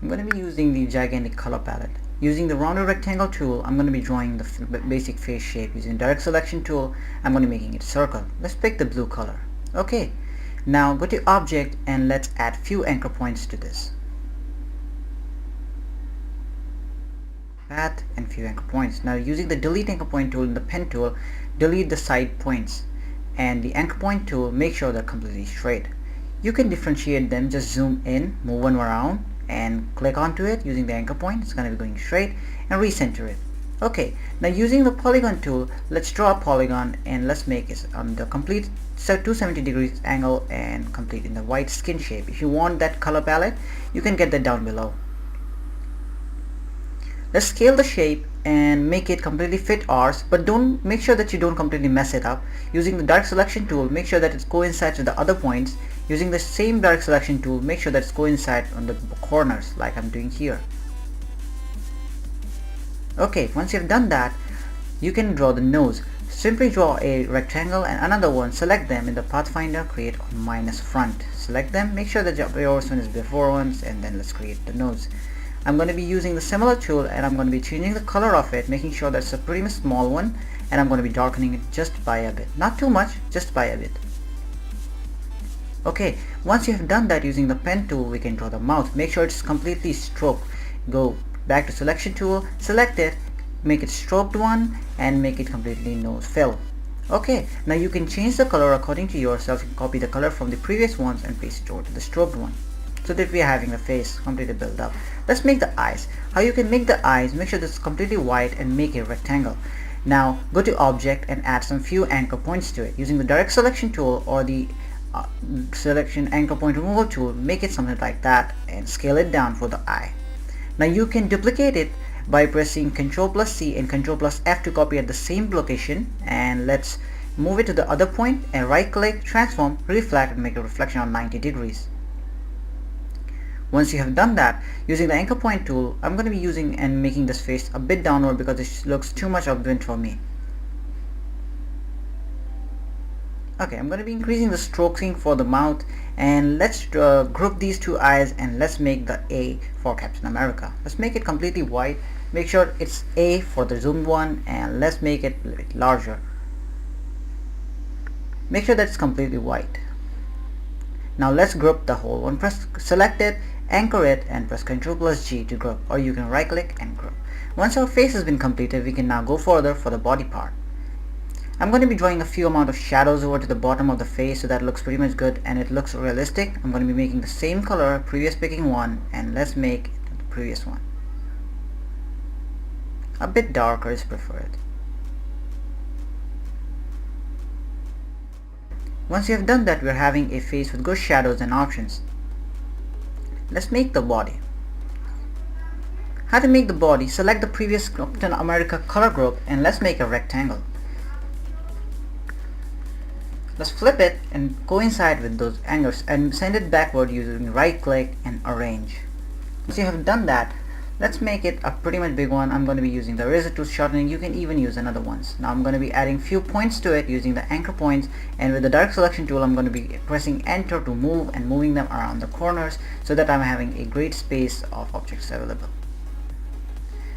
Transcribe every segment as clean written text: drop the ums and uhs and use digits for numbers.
I'm going to be using the gigantic color palette. Using the rounded rectangle tool, I'm going to be drawing the basic face shape. Using direct selection tool, I'm going to be making it circle. Let's pick the blue color. Okay, now go to object and let's add few anchor points to this. Path and few anchor points. Now using the delete anchor point tool and the pen tool, delete the side points. And the anchor point tool, make sure they're completely straight. You can differentiate them, just zoom in, move one around, and click onto it using the anchor point. It's going to be going straight, and recenter it. Okay, now using the polygon tool, let's draw a polygon and let's make it on the complete 270 degrees angle and complete in the white skin shape. If you want that color palette, you can get that down below. Let's scale the shape and make it completely fit ours, but don't make sure that you don't completely mess it up. Using the direct selection tool, make sure that it coincides with the other points. Using the same direct selection tool, make sure that it coincides on the corners like I'm doing here. Okay, once you've done that, you can draw the nose. Simply draw a rectangle and another one, select them in the Pathfinder, create minus front. Select them, make sure that your first one is before ones, and then let's create the nose. I'm going to be using the similar tool and I'm going to be changing the color of it, making sure that's a pretty much small one, and I'm going to be darkening it just by a bit. Not too much, just by a bit. Okay, once you have done that, using the pen tool, we can draw the mouth. Make sure it's completely stroked. Go back to selection tool, select it, make it stroked one, and make it completely nose fill. Okay, now you can change the color according to yourself. You can copy the color from the previous ones and paste it over to the stroked one, so that we are having the face completely built up. Let's make the eyes. How you can make the eyes, make sure this is completely white and make a rectangle. Now go to object and add some few anchor points to it. Using the direct selection tool or the selection anchor point removal tool, make it something like that and scale it down for the eye. Now you can duplicate it by pressing Ctrl+C and Ctrl+F to copy at the same location, and let's move it to the other point and right click, transform, reflect, and make a reflection on 90 degrees. Once you have done that, using the anchor point tool, I'm going to be using and making this face a bit downward because it looks too much upwind for me. Okay, I'm going to be increasing the stroking for the mouth, and let's group these two eyes and let's make the A for Captain America. Let's make it completely white. Make sure it's A for the zoomed one, and let's make it a little bit larger. Make sure that it's completely white. Now let's group the whole one. Select it, anchor it, and press Ctrl+G to group, or you can right click and group. Once our face has been completed, we can now go further for the body part. I'm going to be drawing a few amount of shadows over to the bottom of the face, so that looks pretty much good and it looks realistic. I'm going to be making the same color, previous picking one, and let's make the previous one a bit darker is preferred. Once you have done that, we're having a face with good shadows and options. Let's make the body. How to make the body? Select the previous Captain America color group and let's make a rectangle. Let's flip it and coincide with those angles and send it backward using right click and arrange. Once you have done that, let's make it a pretty much big one. I'm going to be using the eraser tool shortening. You can even use another ones. Now I'm going to be adding few points to it using the anchor points, and with the direct selection tool I'm going to be pressing enter to move and moving them around the corners so that I'm having a great space of objects available.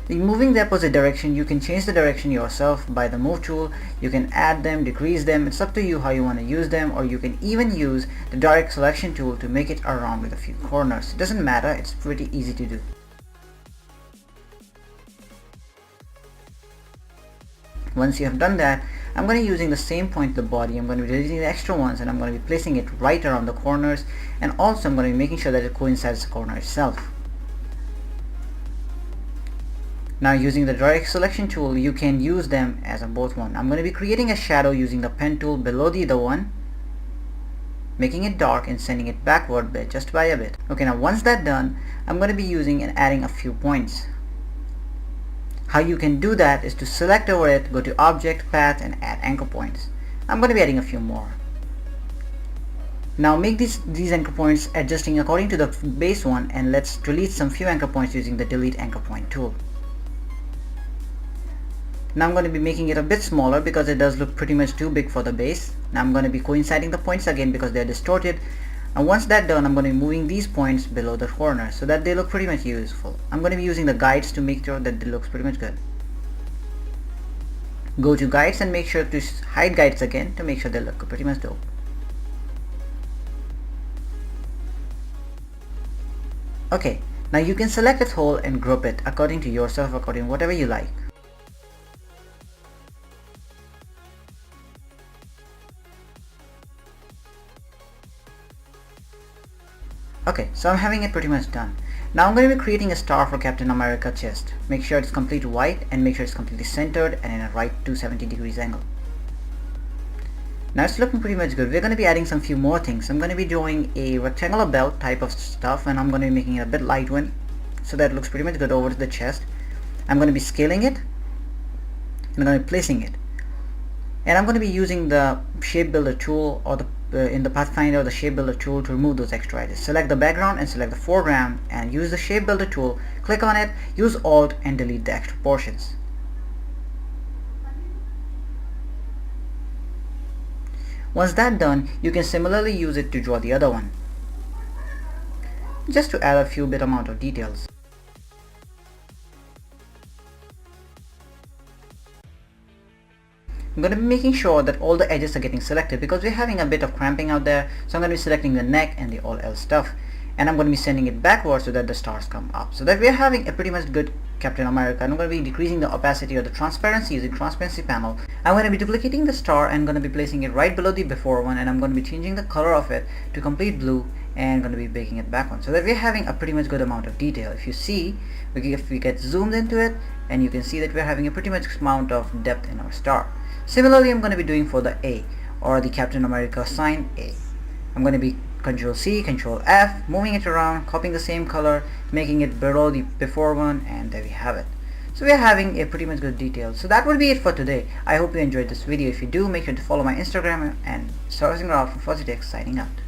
Moving the opposite direction, you can change the direction yourself by the move tool. You can add them, decrease them. It's up to you how you want to use them, or you can even use the direct selection tool to make it around with a few corners. It doesn't matter, it's pretty easy to do. Once you have done that, I'm going to be using the same point to the body. I'm going to be deleting the extra ones and I'm going to be placing it right around the corners, and also I'm going to be making sure that it coincides with the corner itself. Now using the direct selection tool, you can use them as a both one. I'm going to be creating a shadow using the pen tool below the other one, making it dark and sending it backward bit just by a bit. Okay, now once that's done, I'm going to be using and adding a few points. How you can do that is to select over it, go to object, path, and add anchor points. I'm going to be adding a few more. Now make these anchor points adjusting according to the base one, and let's delete some few anchor points using the delete anchor point tool. Now I'm going to be making it a bit smaller because it does look pretty much too big for the base. Now I'm going to be coinciding the points again because they're distorted. And once that's done, I'm going to be moving these points below the corner so that they look pretty much useful. I'm going to be using the guides to make sure that it looks pretty much good. Go to guides and make sure to hide guides again to make sure they look pretty much dope. Okay, now you can select this hole and group it according to yourself, according to whatever you like. Okay, so I'm having it pretty much done. Now I'm going to be creating a star for Captain America chest. Make sure it's complete white and make sure it's completely centered and in a right 270 degrees angle. Now it's looking pretty much good. We're going to be adding some few more things. I'm going to be drawing a rectangular belt type of stuff, and I'm going to be making it a bit light one so that it looks pretty much good over to the chest. I'm going to be scaling it and I'm going to be placing it. And I'm going to be using the shape builder tool or in the Pathfinder, the shape builder tool to remove those extra edges. Select the background and select the foreground and use the shape builder tool. Click on it, use Alt and delete the extra portions. Once that's done, you can similarly use it to draw the other one, just to add a few bit amount of details. I'm going to be making sure that all the edges are getting selected because we're having a bit of cramping out there, so I'm going to be selecting the neck and the all else stuff, and I'm going to be sending it backwards so that the stars come up, so that we're having a pretty much good Captain America. And I'm going to be decreasing the opacity or the transparency using transparency panel. I'm going to be duplicating the star and going to be placing it right below the before one, and I'm going to be changing the color of it to complete blue and going to be making it back one so that we're having a pretty much good amount of detail. If you see, if we get zoomed into it, and you can see that we're having a pretty much amount of depth in our star. Similarly, I'm going to be doing for the A or the Captain America sign A. I'm going to be Control C, Control F, moving it around, copying the same color, making it below the before one, and there we have it. So we are having a pretty much good detail. So that would be it for today. I hope you enjoyed this video. If you do, make sure to follow my Instagram, and starting out from FrostZ signing out.